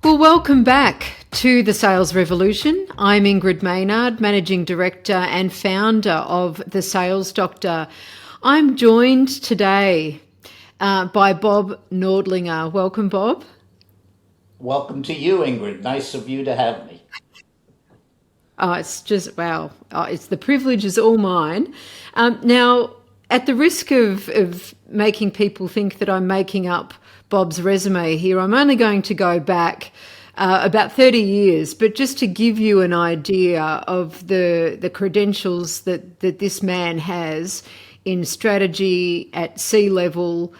Well, welcome back to the Sales Revolution. I'm Ingrid Maynard, Managing Director and founder of The Sales Doctor. I'm joined today by Bob Nordlinger. Welcome, Bob. Welcome to you, Ingrid. Nice of you to have me. Oh, it's just, wow. Oh, it's the privilege is all mine. Now, at the risk of making people think that I'm making up Bob's resume here, I'm only going to go back about 30 years, but just to give you an idea of the credentials that this man has in strategy at C-level,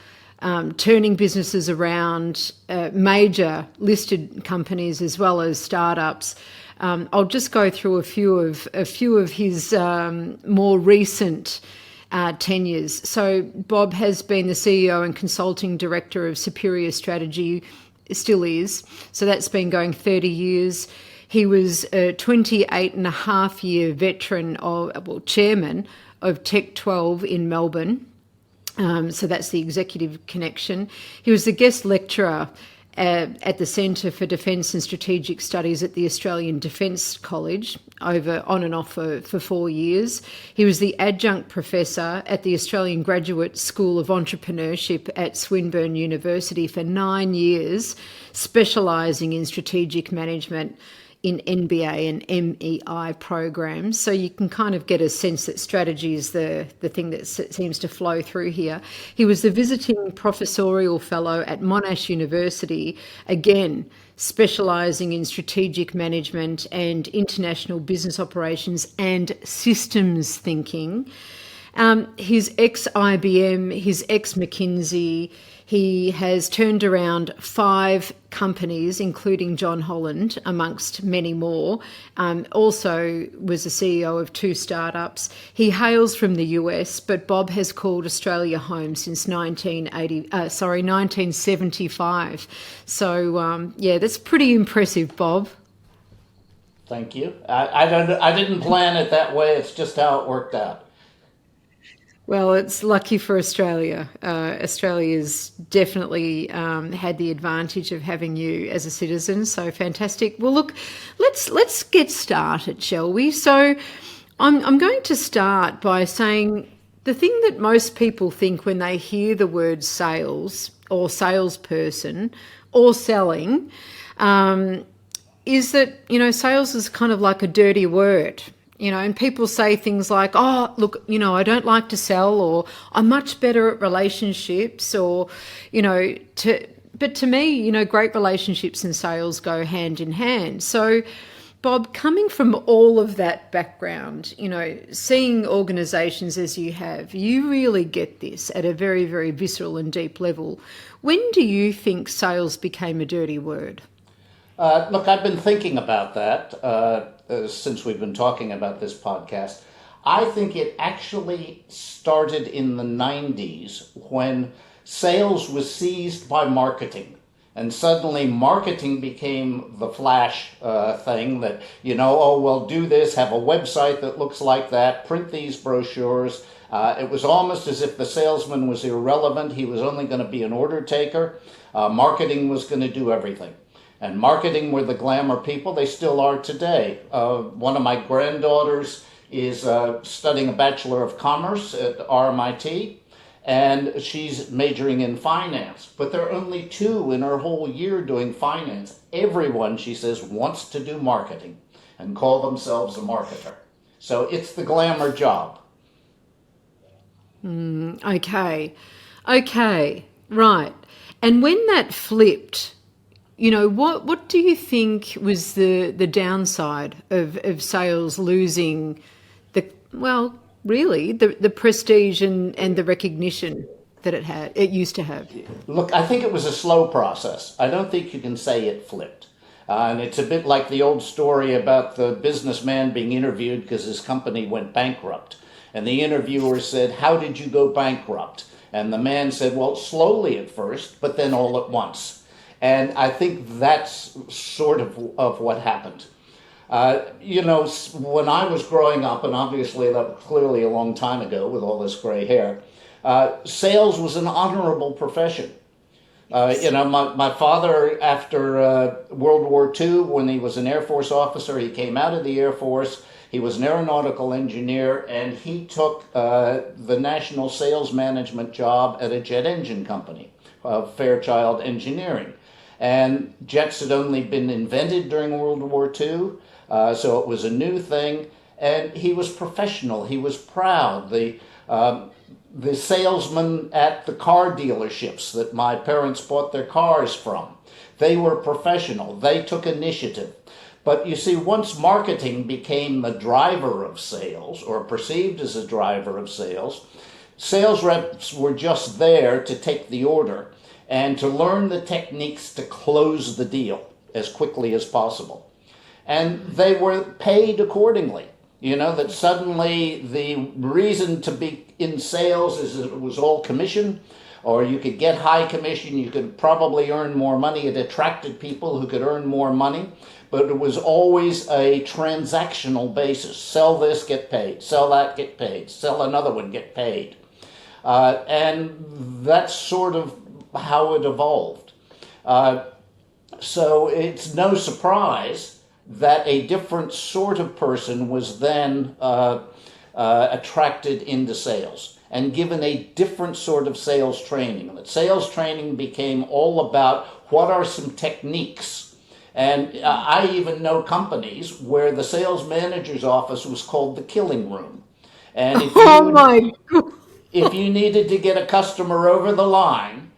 turning businesses around, major listed companies as well as startups. I'll just go through a few of his more recent tenures. So Bob has been the CEO and consulting director of Superior Strategy, still is. So that's been going 30 years. He was a 28-and-a-half-year veteran chairman of Tech 12 in Melbourne. So that's the executive connection. He was the guest lecturer at the Centre for Defence and Strategic Studies at the Australian Defence College on and off for 4 years. He was the adjunct professor at the Australian Graduate School of Entrepreneurship at Swinburne University for 9 years, specialising in strategic management in NBA and MEI programs. So you can kind of get a sense that strategy is the thing that seems to flow through here. He was the visiting professorial fellow at Monash University, again, specialising in strategic management and international business operations and systems thinking. His ex-IBM, his ex-McKinsey, he has turned around 5 companies, including John Holland, amongst many more. Also was the CEO of 2 startups. He hails from the US, but Bob has called Australia home since 1975. So, yeah, that's pretty impressive, Bob. Thank you. I didn't plan it that way. It's just how it worked out. Well, it's lucky for Australia. Australia's definitely had the advantage of having you as a citizen, so fantastic. Well, look, let's get started, shall we? So I'm going to start by saying the thing that most people think when they hear the word sales or salesperson or selling is that, sales is kind of like a dirty word. And people say things like, oh, look, I don't like to sell, or I'm much better at relationships, or, but to me, great relationships and sales go hand in hand. So, Bob, coming from all of that background, seeing organisations as you have, you really get this at a very, very visceral and deep level. When do you think sales became a dirty word? Look, I've been thinking about that since we've been talking about this podcast. I think it actually started in the 90s when sales was seized by marketing. And suddenly marketing became the flash thing that, do this, have a website that looks like that, print these brochures. It was almost as if the salesman was irrelevant. He was only going to be an order taker. Marketing was going to do everything. And marketing were the glamour people. They still are today. One of my granddaughters is studying a Bachelor of Commerce at RMIT, and she's majoring in finance. But there are only 2 in her whole year doing finance. Everyone, she says, wants to do marketing and call themselves a marketer. So it's the glamour job. Okay, right. And when that flipped, what do you think was the downside of sales losing the prestige and the recognition that it used to have? Look, I think it was a slow process. I don't think you can say it flipped. And it's a bit like the old story about the businessman being interviewed because his company went bankrupt. And the interviewer said, "How did you go bankrupt?" And the man said, "Well, slowly at first, but then all at once." And I think that's sort of what happened. When I was growing up, and obviously that was clearly a long time ago with all this gray hair, sales was an honorable profession. My father, after World War II, when he was an Air Force officer, he came out of the Air Force. He was an aeronautical engineer, and he took the national sales management job at a jet engine company, Fairchild Engineering. And jets had only been invented during World War II, so it was a new thing. And he was professional. He was proud. The salesmen at the car dealerships that my parents bought their cars from, they were professional. They took initiative. But you see, once marketing became the driver of sales, or perceived as a driver of sales, sales reps were just there to take the order and to learn the techniques to close the deal as quickly as possible. And they were paid accordingly. That suddenly the reason to be in sales is it was all commission, or you could get high commission, you could probably earn more money. It attracted people who could earn more money, but it was always a transactional basis. Sell this, get paid. Sell that, get paid. Sell another one, get paid. And that's sort of how it evolved. So it's no surprise that a different sort of person was then attracted into sales and given a different sort of sales training. And that sales training became all about what are some techniques. And I even know companies where the sales manager's office was called the killing room. And if you needed to get a customer over the line,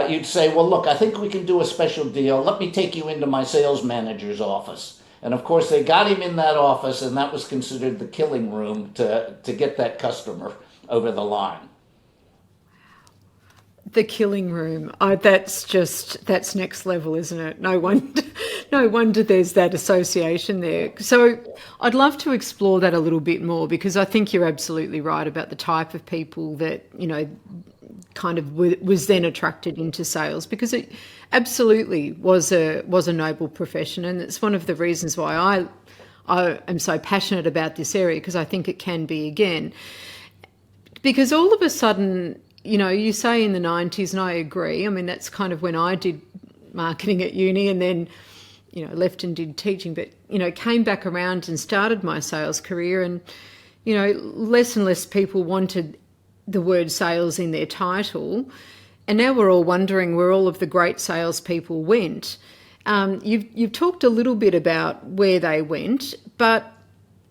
you'd say, well, look, I think we can do a special deal. Let me take you into my sales manager's office. And of course, they got him in that office, and that was considered the killing room to get that customer over the line. The killing room. That's next level, isn't it? No wonder there's that association there. So I'd love to explore that a little bit more, because I think you're absolutely right about the type of people that, kind of was then attracted into sales, because it absolutely was a noble profession. And it's one of the reasons why I am so passionate about this area, because I think it can be again. Because all of a sudden, you say in the 90s, and I agree. I mean, that's kind of when I did marketing at uni, and then, left and did teaching, but, came back around and started my sales career. And, less and less people wanted the word sales in their title. And now we're all wondering where all of the great salespeople went. You've talked a little bit about where they went, but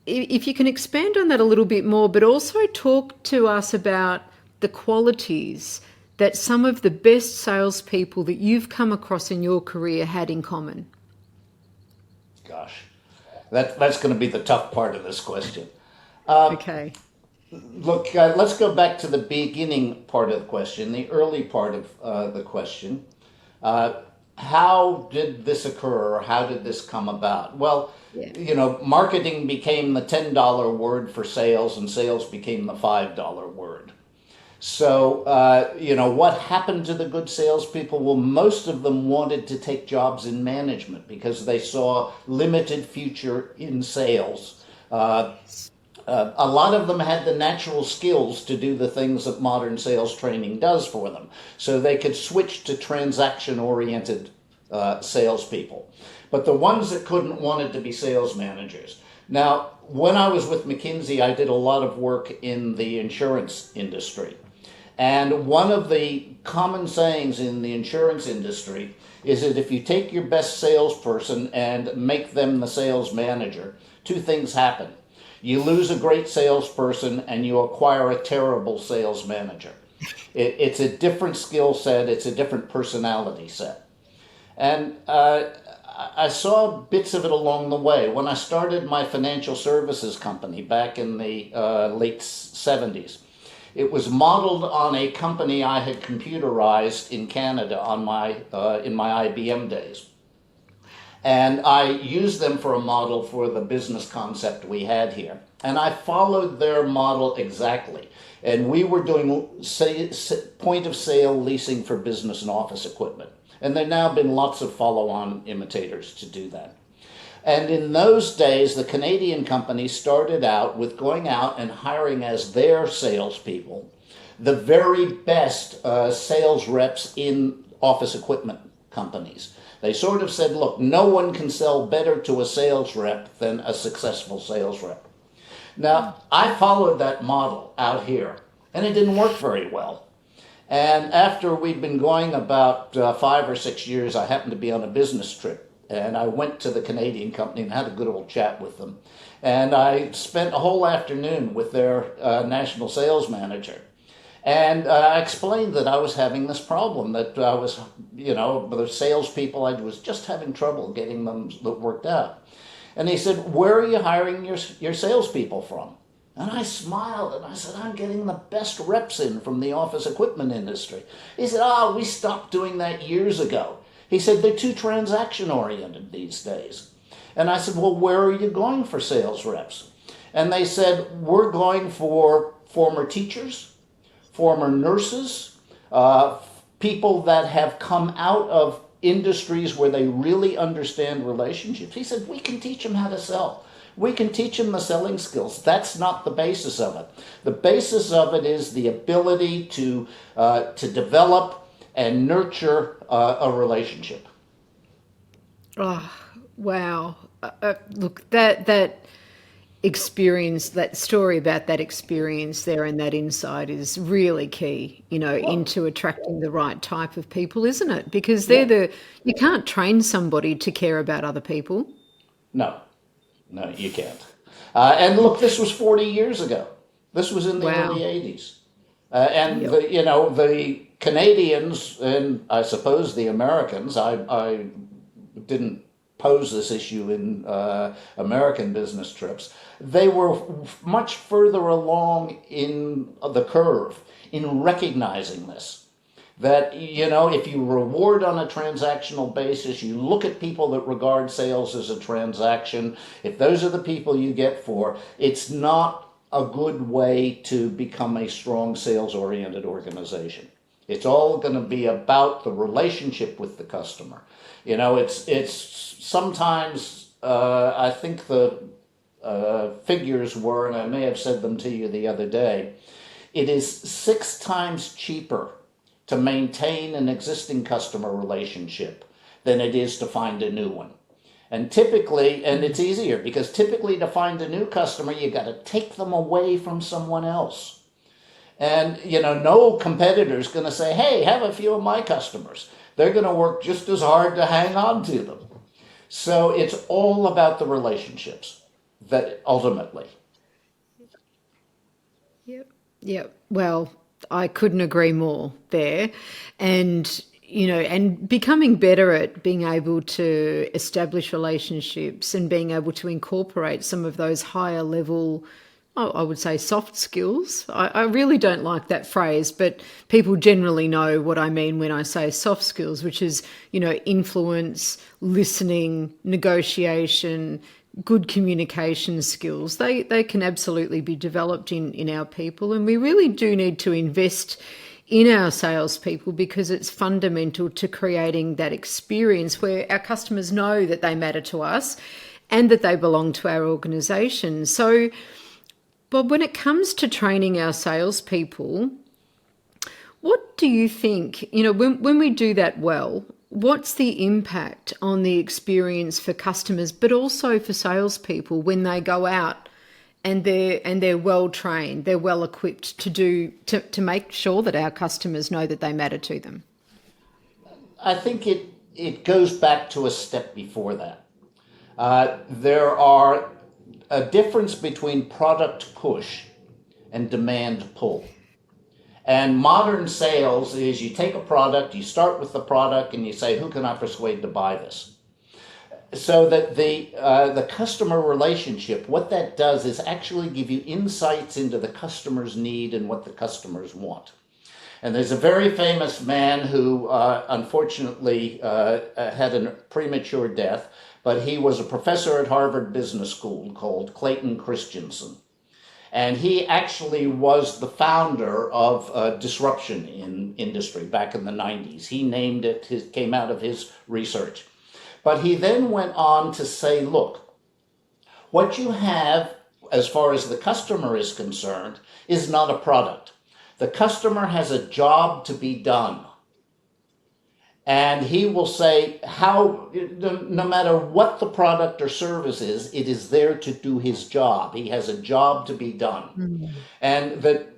if you can expand on that a little bit more, but also talk to us about the qualities that some of the best salespeople that you've come across in your career had in common. Gosh, that's going to be the tough part of this question. Okay. Look, let's go back to the beginning part of the question, the early part of the question. How did this occur, or how did this come about? Well, marketing became the $10 word for sales, and sales became the $5 word. So, what happened to the good salespeople? Well, most of them wanted to take jobs in management because they saw limited future in sales. A lot of them had the natural skills to do the things that modern sales training does for them. So they could switch to transaction-oriented salespeople. But the ones that couldn't wanted to be sales managers. Now, when I was with McKinsey, I did a lot of work in the insurance industry. And one of the common sayings in the insurance industry is that if you take your best salesperson and make them the sales manager, two things happen. You lose a great salesperson and you acquire a terrible sales manager. It's a different skill set. It's a different personality set. And I saw bits of it along the way. When I started my financial services company back in the late 70s, it was modeled on a company I had computerized in Canada on in my IBM days. And I used them for a model for the business concept we had here. And I followed their model exactly. And we were doing point of sale leasing for business and office equipment. And there have now been lots of follow-on imitators to do that. And in those days, the Canadian company started out with going out and hiring as their salespeople the very best sales reps in office equipment companies. They sort of said, look, no one can sell better to a sales rep than a successful sales rep. Now, I followed that model out here, and it didn't work very well. And after we'd been going about 5 or 6 years, I happened to be on a business trip. And I went to the Canadian company and had a good old chat with them. And I spent a whole afternoon with their national sales manager. And I explained that I was having this problem, that I was, the salespeople, I was just having trouble getting them worked out. And he said, where are you hiring your salespeople from? And I smiled and I said, I'm getting the best reps in from the office equipment industry. He said, we stopped doing that years ago. He said, they're too transaction oriented these days. And I said, well, where are you going for sales reps? And they said, we're going for former teachers, former nurses, people that have come out of industries where they really understand relationships. He said, we can teach them how to sell. We can teach them the selling skills. That's not the basis of it. The basis of it is the ability to develop and nurture a relationship. Oh, wow. Look, that experience, that story about that experience there and that insight is really key, into attracting the right type of people, isn't it? Because you can't train somebody to care about other people. No, you can't. And look, this was 40 years ago. This was in the early 80s. The Canadians, and I suppose the Americans, I didn't pose this issue in American business trips, they were much further along in the curve in recognizing this. That, if you reward on a transactional basis, you look at people that regard sales as a transaction, if those are the people you get for, it's not a good way to become a strong sales-oriented organization. It's all going to be about the relationship with the customer. It's sometimes, I think the figures were, and I may have said them to you the other day, it is 6 times cheaper to maintain an existing customer relationship than it is to find a new one. And typically, and it's easier, because typically to find a new customer, you got to take them away from someone else. And, no competitor's going to say, hey, have a few of my customers. They're going to work just as hard to hang on to them. So it's all about the relationships that ultimately. Yep. Well, I couldn't agree more there. And and becoming better at being able to establish relationships and being able to incorporate some of those higher level, I would say, soft skills. I really don't like that phrase, but people generally know what I mean when I say soft skills, which is, influence, listening, negotiation, good communication skills. They can absolutely be developed in our people, and we really do need to invest in our salespeople because it's fundamental to creating that experience where our customers know that they matter to us and that they belong to our organisation. So, Bob, when it comes to training our salespeople, what do you think, when we do that well, what's the impact on the experience for customers, but also for salespeople when they go out and they're well trained, they're well equipped to make sure that our customers know that they matter to them? I think it goes back to a step before that. There are a difference between product push and demand pull. And modern sales is you take a product, you start with the product, and you say, who can I persuade to buy this? So that the customer relationship, what that does is actually give you insights into the customer's need and what the customers want. And there's a very famous man who unfortunately had a premature death, but he was a professor at Harvard Business School called Clayton Christensen. And he actually was the founder of disruption in industry back in the 90s. He named it, came out of his research. But he then went on to say, look, what you have as far as the customer is concerned is not a product. The customer has a job to be done. And he will say how, no matter what the product or service is, it is there to do his job. He has a job to be done. Mm. And that,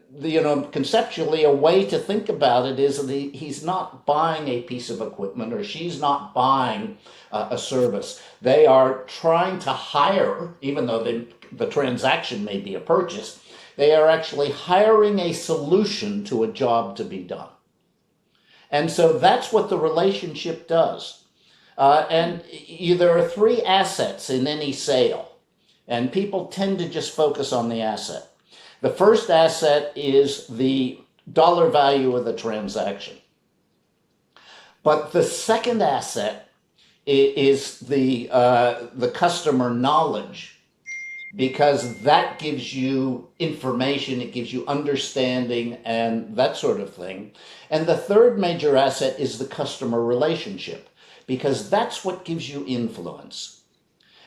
conceptually, a way to think about it is that he's not buying a piece of equipment, or she's not buying a service. They are trying to hire, even though the transaction may be a purchase, they are actually hiring a solution to a job to be done. And so that's what the relationship does. There are three assets in any sale, and people tend to just focus on the asset. The first asset is the dollar value of the transaction. But the second asset is the customer knowledge, because that gives you information, it gives you understanding and that sort of thing. And the third major asset is the customer relationship, because that's what gives you influence.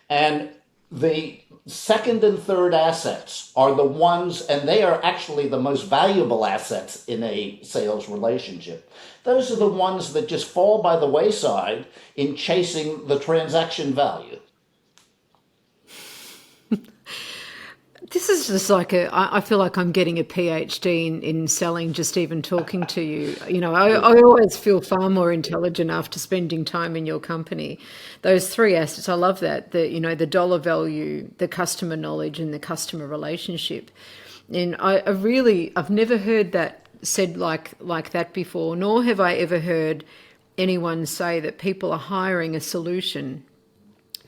And the second and third assets are the ones, and they are actually the most valuable assets in a sales relationship. Those are the ones that just fall by the wayside in chasing the transaction value. This is just like I feel like I'm getting a PhD in selling, just even talking to you. I always feel far more intelligent after spending time in your company. Those three assets, I love that. The dollar value, the customer knowledge, and the customer relationship. And I've never heard that said like that before, nor have I ever heard anyone say that people are hiring a solution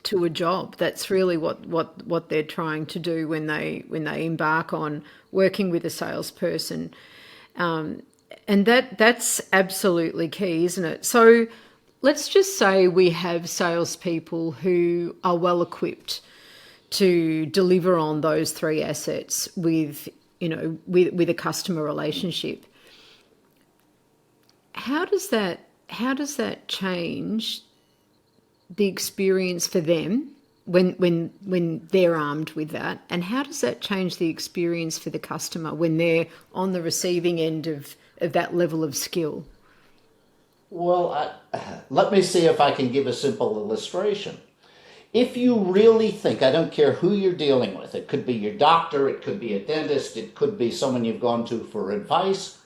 to a job. That's really what they're trying to do when they embark on working with a salesperson, and that's absolutely key, isn't it? So let's just say we have salespeople who are well equipped to deliver on those three assets with a customer relationship. How does that change the experience for them when they're armed with that, and how does that change the experience for the customer when they're on the receiving end of that level of skill? Well, let me see if I can give a simple illustration. If you really think, I don't care who you're dealing with, it could be your doctor, it could be a dentist, it could be someone you've gone to for advice,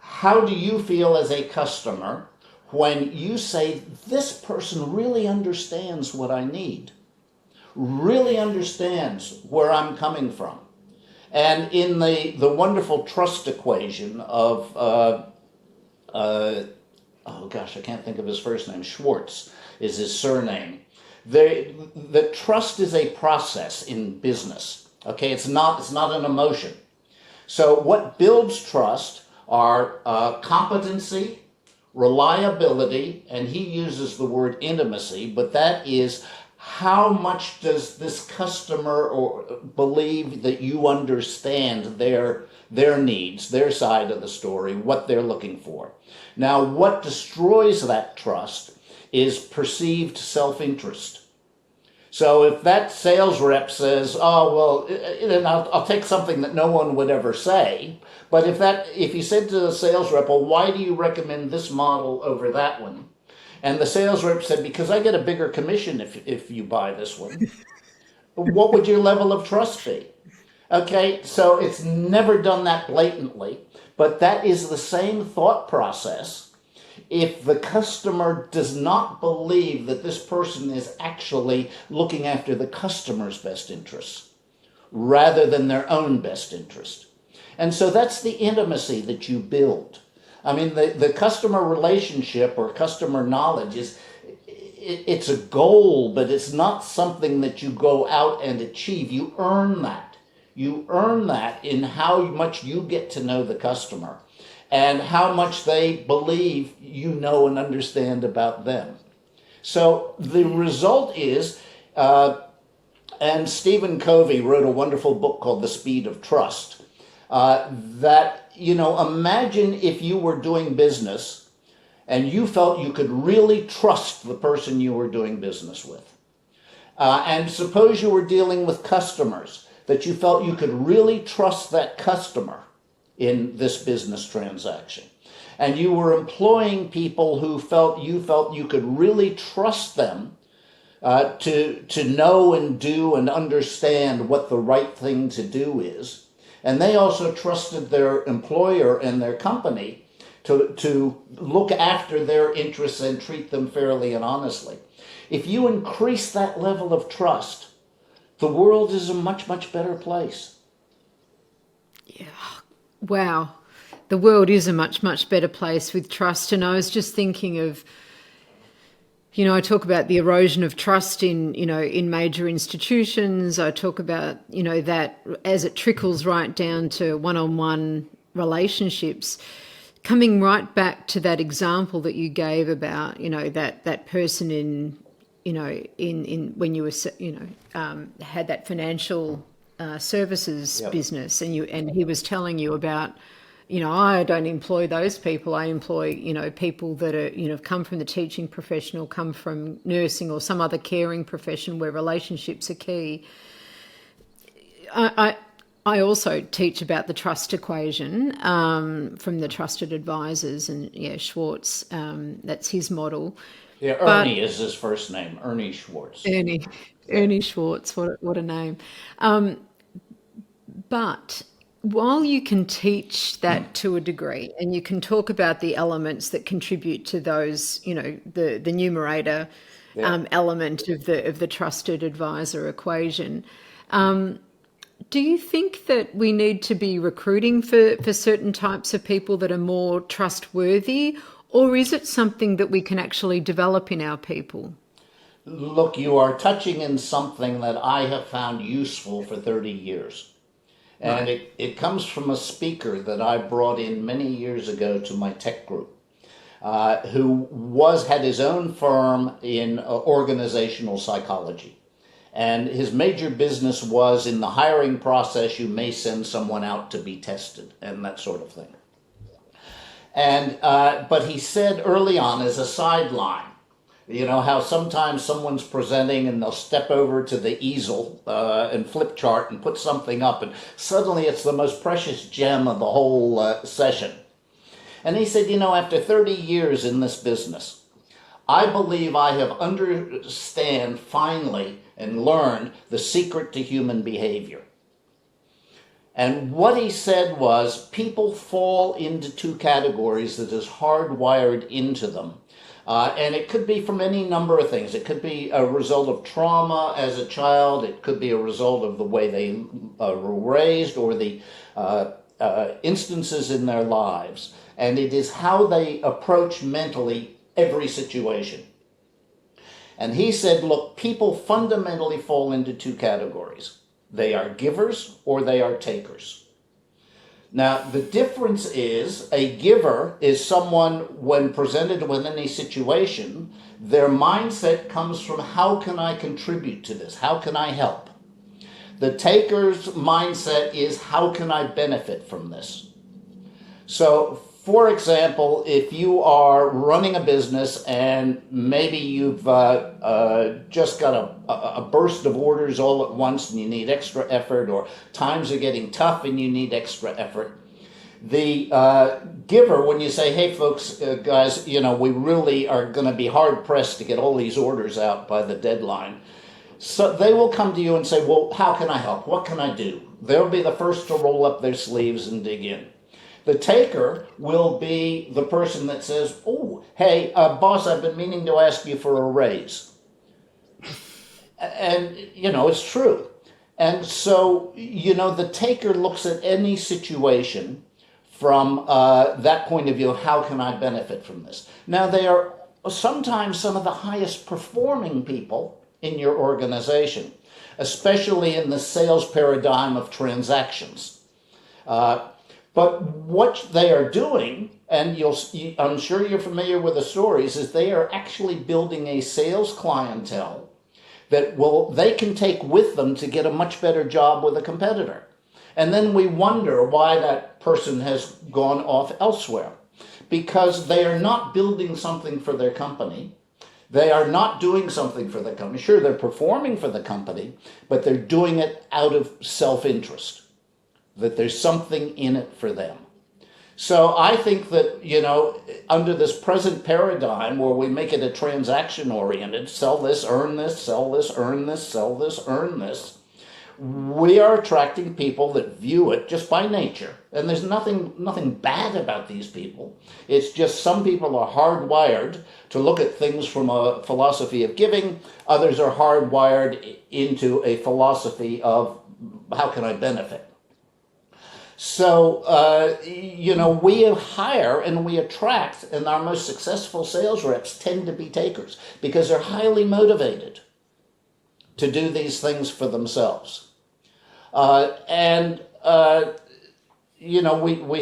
how do you feel as a customer when you say, this person really understands what I need, really understands where I'm coming from? And in the wonderful trust equation of, oh gosh, I can't think of his first name, Schwartz is his surname. The trust is a process in business, okay? It's not an emotion. So what builds trust are competency, reliability, and he uses the word intimacy, but that is how much does this customer believe that you understand their needs, their side of the story, what they're looking for. Now, what destroys that trust is perceived self-interest. So if that sales rep says, oh, well, I'll take something that no one would ever say, but if you said to the sales rep, well, why do you recommend this model over that one? And the sales rep said, because I get a bigger commission if you buy this one. What would your level of trust be? Okay, so it's never done that blatantly, but that is the same thought process. If the customer does not believe that this person is actually looking after the customer's best interests rather than their own best interest. And so that's the intimacy that you build. I mean, the customer relationship or customer knowledge it's a goal, but it's not something that you go out and achieve. You earn that. You earn that in how much you get to know the customer and how much they believe you know and understand about them. So the result is, and Stephen Covey wrote a wonderful book called The Speed of Trust, that, imagine if you were doing business and you felt you could really trust the person you were doing business with. And suppose you were dealing with customers, that you felt you could really trust that customer in this business transaction. And you were employing people who felt you could really trust them to know and do and understand what the right thing to do is. And they also trusted their employer and their company to look after their interests and treat them fairly and honestly. If you increase that level of trust, the world is a much, much better place. Yeah. Wow. The world is a much, much better place with trust. And I was just thinking of, I talk about the erosion of trust in major institutions. I talk about, that as it trickles right down to one-on-one relationships, coming right back to that example that you gave about, that person in when you were, had that financial services business, and he was telling you about, I don't employ those people. I employ, people that are, have come from the teaching profession or come from nursing or some other caring profession where relationships are key. I also teach about the trust equation from the trusted advisors, and Schwartz, that's his model. Yeah, Ernie is his first name, Ernie Schwartz. Ernie Schwartz, what a name. But while you can teach that to a degree, and you can talk about the elements that contribute to those, the numerator element of the trusted advisor equation, do you think that we need to be recruiting for certain types of people that are more trustworthy, or is it something that we can actually develop in our people? Look, you are touching in something that I have found useful for 30 years. And it comes from a speaker that I brought in many years ago to my tech group, who had his own firm in organizational psychology. And his major business was in the hiring process, you may send someone out to be tested and that sort of thing. And but he said early on, as a sideline, how sometimes someone's presenting and they'll step over to the easel and flip chart and put something up, and suddenly it's the most precious gem of the whole session. And he said, after 30 years in this business, I believe I have understand finally and learned the secret to human behavior. And what he said was, people fall into two categories that is hardwired into them. And it could be from any number of things. It could be a result of trauma as a child. It could be a result of the way they were raised, or the instances in their lives. And it is how they approach mentally every situation. And he said, look, people fundamentally fall into two categories. They are givers or they are takers. Now, the difference is, a giver is someone, when presented with any situation, their mindset comes from, how can I contribute to this? How can I help? The taker's mindset is, how can I benefit from this? So, for example, if you are running a business and maybe you've just got a burst of orders all at once and you need extra effort, or times are getting tough and you need extra effort, the giver, when you say, hey folks, guys, we really are going to be hard pressed to get all these orders out by the deadline, so they will come to you and say, well, how can I help? What can I do? They'll be the first to roll up their sleeves and dig in. The taker will be the person that says, oh, hey, boss, I've been meaning to ask you for a raise. And, it's true. And so, the taker looks at any situation from that point of view, how can I benefit from this? Now, they are sometimes some of the highest performing people in your organization, especially in the sales paradigm of transactions. But what they are doing, and I'm sure you're familiar with the stories, is they are actually building a sales clientele that they can take with them to get a much better job with a competitor. And then we wonder why that person has gone off elsewhere. Because they are not building something for their company. They are not doing something for the company. Sure, they're performing for the company, but they're doing it out of self-interest. That there's something in it for them. So I think that, under this present paradigm where we make it a transaction oriented, sell this, earn this, sell this, earn this, sell this, earn this, we are attracting people that view it just by nature. And there's nothing bad about these people. It's just some people are hardwired to look at things from a philosophy of giving. Others are hardwired into a philosophy of how can I benefit. So, we hire and we attract, and our most successful sales reps tend to be takers because they're highly motivated to do these things for themselves. We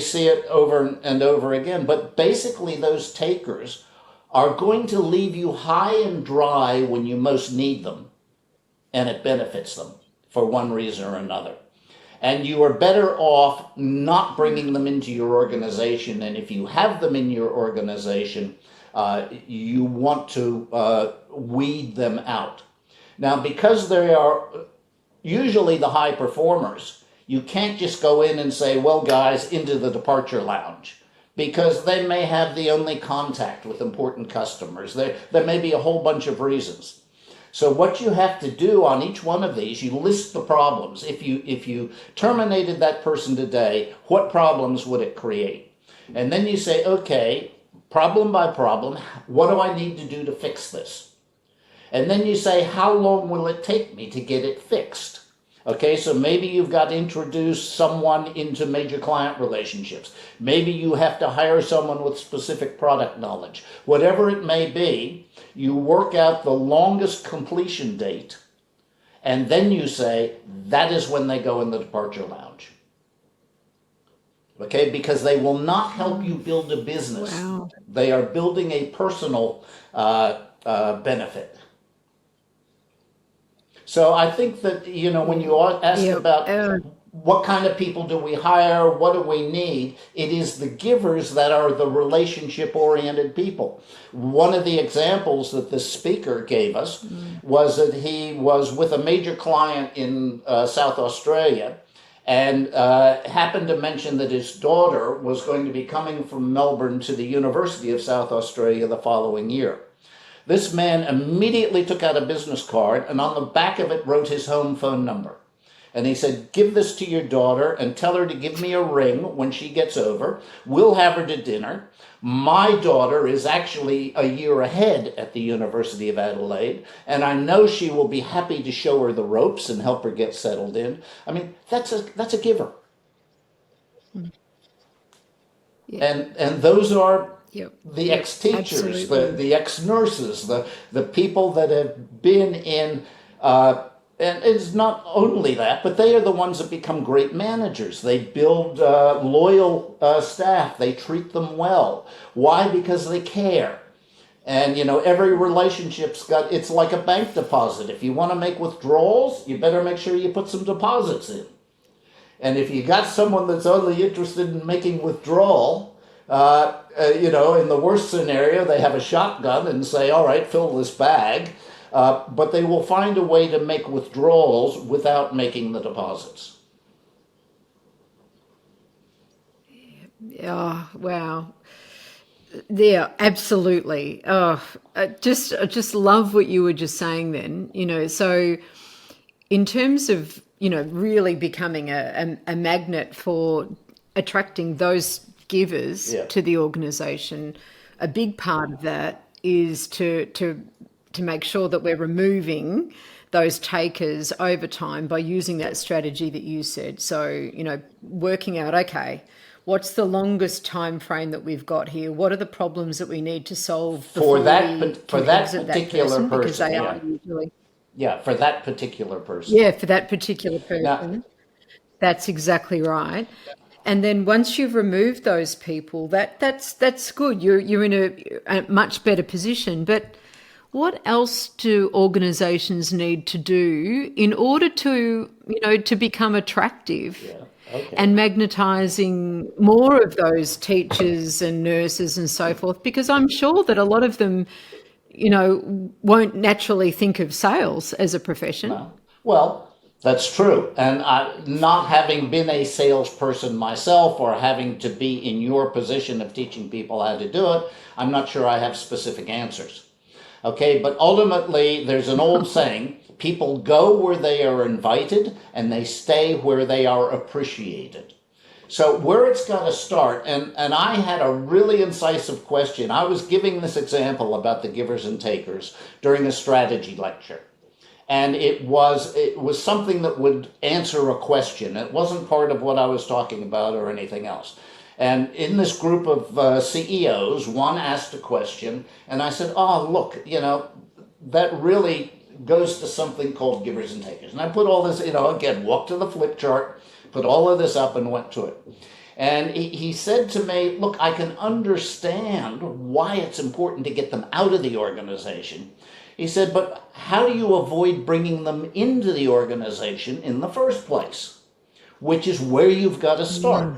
see it over and over again. But basically, those takers are going to leave you high and dry when you most need them, and it benefits them for one reason or another. And you are better off not bringing them into your organization. And if you have them in your organization, you want to weed them out. Now, because they are usually the high performers, you can't just go in and say, well, guys, into the departure lounge, because they may have the only contact with important customers. There may be a whole bunch of reasons. So what you have to do on each one of these, you list the problems. If you terminated that person today, what problems would it create? And then you say, okay, problem by problem, what do I need to do to fix this? And then you say, how long will it take me to get it fixed? Okay, so maybe you've got to introduce someone into major client relationships. Maybe you have to hire someone with specific product knowledge. Whatever it may be, you work out the longest completion date, and then you say, that is when they go in the departure lounge. Okay, because they will not help you build a business. Wow. They are building a personal benefit. So I think that, when you ask about what kind of people do we hire, what do we need, it is the givers that are the relationship-oriented people. One of the examples that the speaker gave us was that he was with a major client in South Australia and happened to mention that his daughter was going to be coming from Melbourne to the University of South Australia the following year. This man immediately took out a business card and on the back of it wrote his home phone number. And he said, give this to your daughter and tell her to give me a ring when she gets over. We'll have her to dinner. My daughter is actually a year ahead at the University of Adelaide, and I know she will be happy to show her the ropes and help her get settled in. I mean, that's a giver. Yeah. And those are the Yep. ex-teachers, Absolutely. the ex-nurses, the people that have been in, and it's not only that, but they are the ones that become great managers. They build loyal staff. They treat them well. Why? Because they care. And, every relationship's it's like a bank deposit. If you want to make withdrawals, you better make sure you put some deposits in. And if you got someone that's only interested in making withdrawal, in the worst scenario, they have a shotgun and say, all right, fill this bag. But they will find a way to make withdrawals without making the deposits. Oh, wow. Yeah, absolutely. Oh, I just love what you were just saying then, so in terms of, really becoming a magnet for attracting those givers to the organization, a big part of that is to make sure that we're removing those takers over time by using that strategy that you said. So, working out, okay, what's the longest time frame that we've got here? What are the problems that we need to solve For that exit particular that person? Because person, they are usually... Yeah, for that particular person. Yeah, for that particular person. Now, That's exactly right. And then once you've removed those people, that's good. You're in a much better position. But what else do organisations need to do in order to, to become attractive and magnetising more of those teachers and nurses and so forth? Because I'm sure that a lot of them, won't naturally think of sales as a profession. no. Well, That's true. And not having been a salesperson myself or having to be in your position of teaching people how to do it, I'm not sure I have specific answers. Okay, but ultimately, there's an old saying, people go where they are invited and they stay where they are appreciated. So where it's got to start, and I had a really incisive question. I was giving this example about the givers and takers during a strategy lecture. And it was something that would answer a question. It wasn't part of what I was talking about or anything else. And in this group of CEOs, one asked a question, and I said, "Oh, look, that really goes to something called givers and takers." And I put all this, again, walked to the flip chart, put all of this up, and went to it. And he said to me, "Look, I can understand why it's important to get them out of the organization." He said, "But how do you avoid bringing them into the organization in the first place? Which is where you've got to start."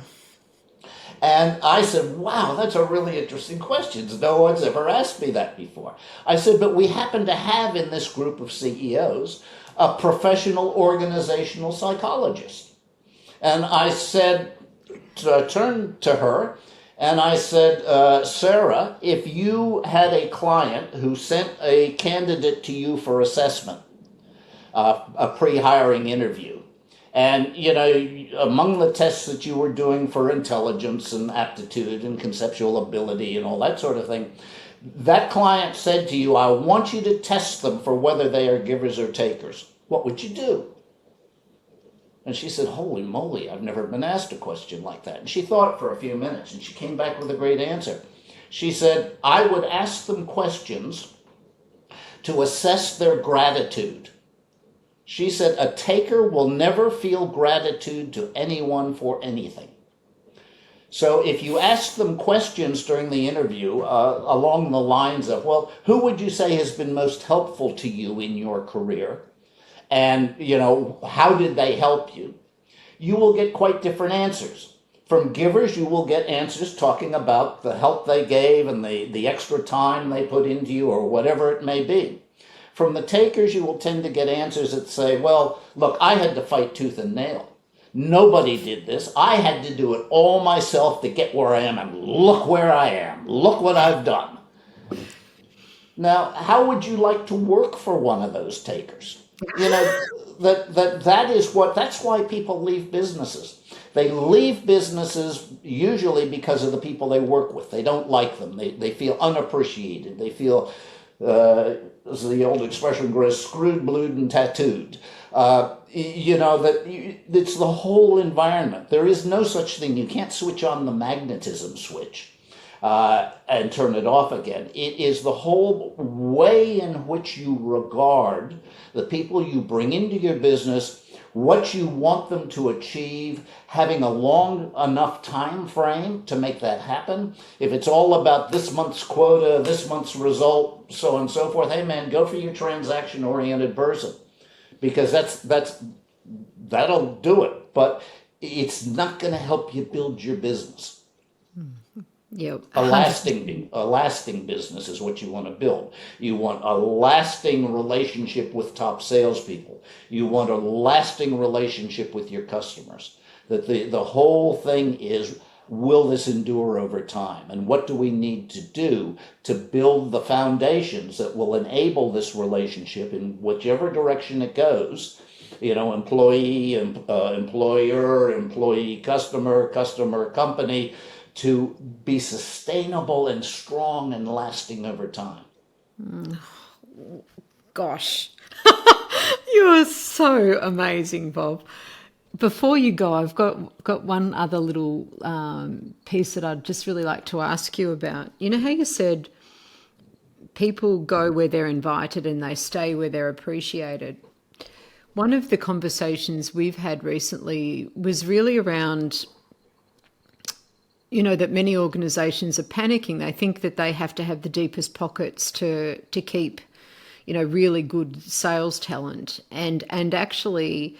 And I said, "Wow, that's a really interesting question. No one's ever asked me that before." I said, "But we happen to have in this group of CEOs a professional organizational psychologist." And I said, turned to her, and I said, "Sarah, if you had a client who sent a candidate to you for assessment, a pre-hiring interview, and among the tests that you were doing for intelligence and aptitude and conceptual ability and all that sort of thing, that client said to you, 'I want you to test them for whether they are givers or takers,' what would you do?" And she said, "Holy moly, I've never been asked a question like that." And she thought for a few minutes, and she came back with a great answer. She said, "I would ask them questions to assess their gratitude." She said, "A taker will never feel gratitude to anyone for anything." So if you ask them questions during the interview along the lines of, "Well, who would you say has been most helpful to you in your career? And, how did they help you?" you will get quite different answers. From givers, you will get answers talking about the help they gave and the extra time they put into you or whatever it may be. From the takers, you will tend to get answers that say, "Well, look, I had to fight tooth and nail. Nobody did this. I had to do it all myself to get where I am, and look where I am. Look what I've done." Now, how would you like to work for one of those takers? That's why people leave businesses. They leave businesses usually because of the people they work with. They don't like them. They feel unappreciated. They feel, as the old expression goes, screwed, blued, and tattooed. It's the whole environment. There is no such thing. You can't switch on the magnetism switch and turn it off again. It is the whole way in which you regard the people you bring into your business, what you want them to achieve, having a long enough time frame to make that happen. If it's all about this month's quota, this month's result, so on and so forth, hey man, go for your transaction-oriented person, because that'll do it. But it's not going to help you build your business. Yep. A lasting business is what you want to build. You want a lasting relationship with top salespeople. You want a lasting relationship with your customers. That the whole thing is, will this endure over time? And what do we need to do to build the foundations that will enable this relationship in whichever direction it goes? Employee, employer, employee, customer, company, to be sustainable and strong and lasting over time. Gosh, you are so amazing, Bob. Before you go, I've got one other little piece that I'd just really like to ask you about. You know how you said people go where they're invited and they stay where they're appreciated? One of the conversations we've had recently was really around, that many organisations are panicking. They think that they have to have the deepest pockets to keep, really good sales talent. And actually,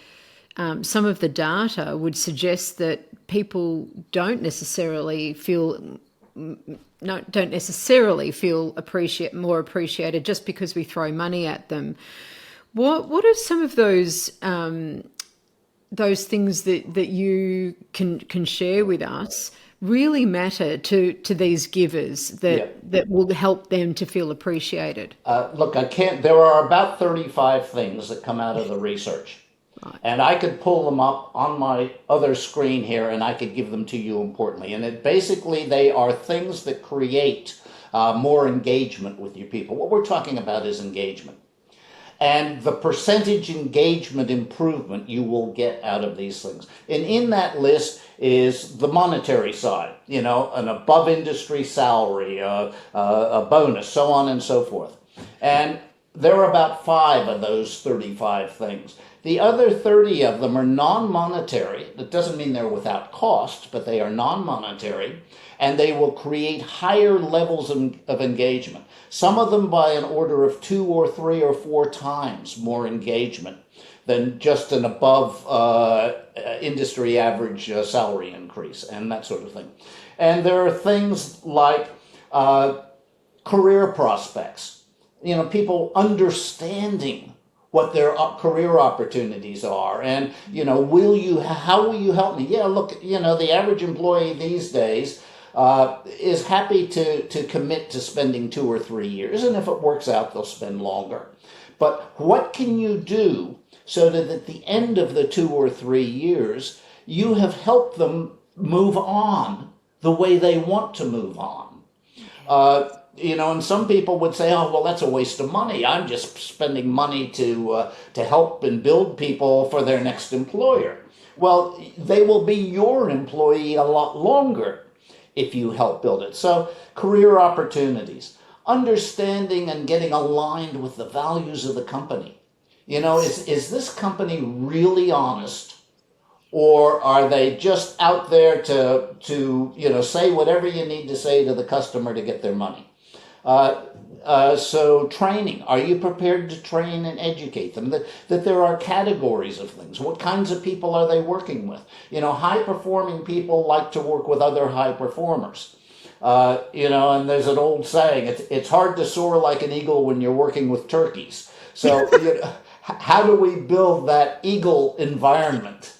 some of the data would suggest that people don't necessarily feel more appreciated just because we throw money at them. What are some of those those things that you can share with us really matter to these givers Yeah. that will help them to feel appreciated. Look, I can't. There are about 35 things that come out of the research. And I could pull them up on my other screen here and I could give them to you importantly. And basically, they are things that create more engagement with your people. What we're talking about is engagement. And the percentage engagement improvement you will get out of these things. And in that list is the monetary side, an above industry salary, a bonus, so on and so forth. And there are about 5 of those 35 things. The other 30 of them are non-monetary. That doesn't mean they're without cost, but they are non-monetary, and they will create higher levels of engagement. Some of them by an order of 2 or 3 or 4 times more engagement than just an above industry average salary increase and that sort of thing. And there are things like career prospects, people understanding what their career opportunities are, and how will you help me? Yeah, look, the average employee these days is happy to commit to spending 2 or 3 years, and if it works out, they'll spend longer. But what can you do so that at the end of the 2 or 3 years, you have helped them move on the way they want to move on? And some people would say, oh, well, that's a waste of money. I'm just spending money to help and build people for their next employer. Well, they will be your employee a lot longer if you help build it. So career opportunities, understanding and getting aligned with the values of the company. Is this company really honest? Or are they just out there to say whatever you need to say to the customer to get their money? So training, are you prepared to train and educate them? That there are categories of things. What kinds of people are they working with? High-performing people like to work with other high performers. And there's an old saying, it's hard to soar like an eagle when you're working with turkeys. So, how do we build that eagle environment?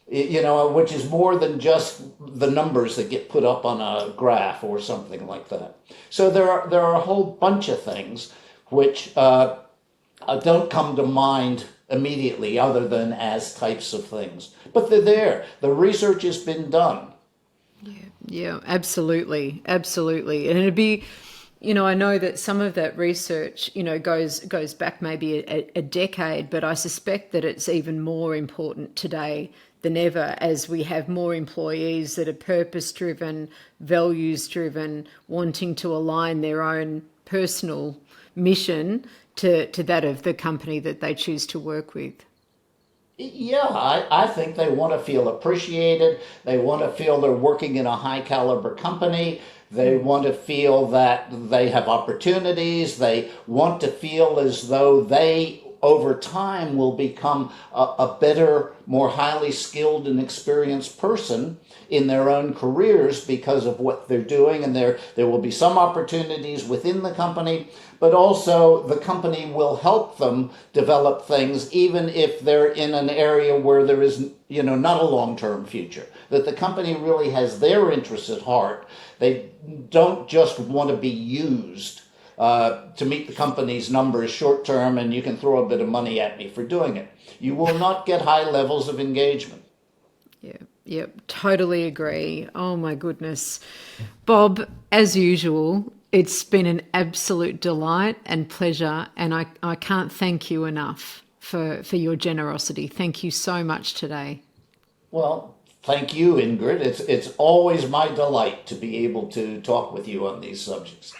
Which is more than just the numbers that get put up on a graph or something like that. So there are a whole bunch of things which don't come to mind immediately other than as types of things. But they're there. The research has been done. Yeah, absolutely. Absolutely. And it'd be, I know that some of that research, goes back maybe a decade, but I suspect that it's even more important today than ever as we have more employees that are purpose-driven, values-driven, wanting to align their own personal mission to that of the company that they choose to work with. Yeah, I think they want to feel appreciated. They want to feel they're working in a high caliber company. They want to feel that they have opportunities. They want to feel as though they, over time, will become a better, more highly skilled and experienced person in their own careers because of what they're doing. And there will be some opportunities within the company, but also the company will help them develop things, even if they're in an area where there is, not a long-term future. That the company really has their interests at heart. They don't just want to be used to meet the company's numbers short term, and you can throw a bit of money at me for doing it. You will not get high levels of engagement. Yeah, totally agree. Oh my goodness. Bob, as usual, it's been an absolute delight and pleasure, and I can't thank you enough for your generosity. Thank you so much today. Well, thank you, Ingrid. It's always my delight to be able to talk with you on these subjects.